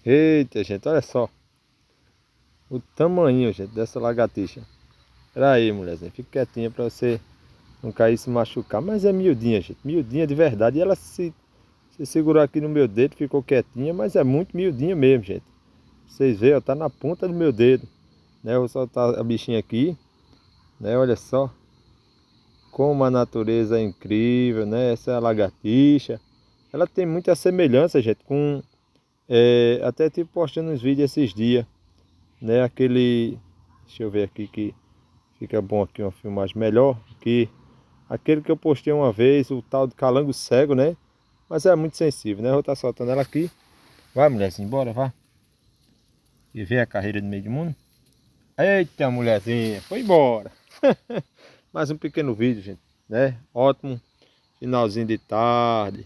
Eita, gente, olha só. O tamanho, gente, dessa lagartixa. Pera aí, mulherzinha. Fica quietinha pra você não cair e se machucar. Mas é miudinha, gente. Miudinha de verdade. E ela se segurou aqui no meu dedo, ficou quietinha. Mas é muito miudinha mesmo, gente. Vocês veem, ó, tá na ponta do meu dedo. Né? Eu vou soltar a bichinha aqui. Né? Olha só. Como a natureza é incrível, né? Essa é a lagartixa. Ela tem muita semelhança, gente, com... até tipo postando uns vídeos esses dias. Né? Aquele... Deixa eu ver aqui que fica bom aqui uma filmagem melhor. Que aquele que eu postei uma vez, o tal de calango cego, né? Mas é muito sensível, né? Eu vou estar soltando ela aqui. Vai, mulherzinha, embora, vá. E ver a carreira do meio do mundo. Eita, mulherzinha, foi embora. Mais um pequeno vídeo, gente, né? Ótimo finalzinho de tarde.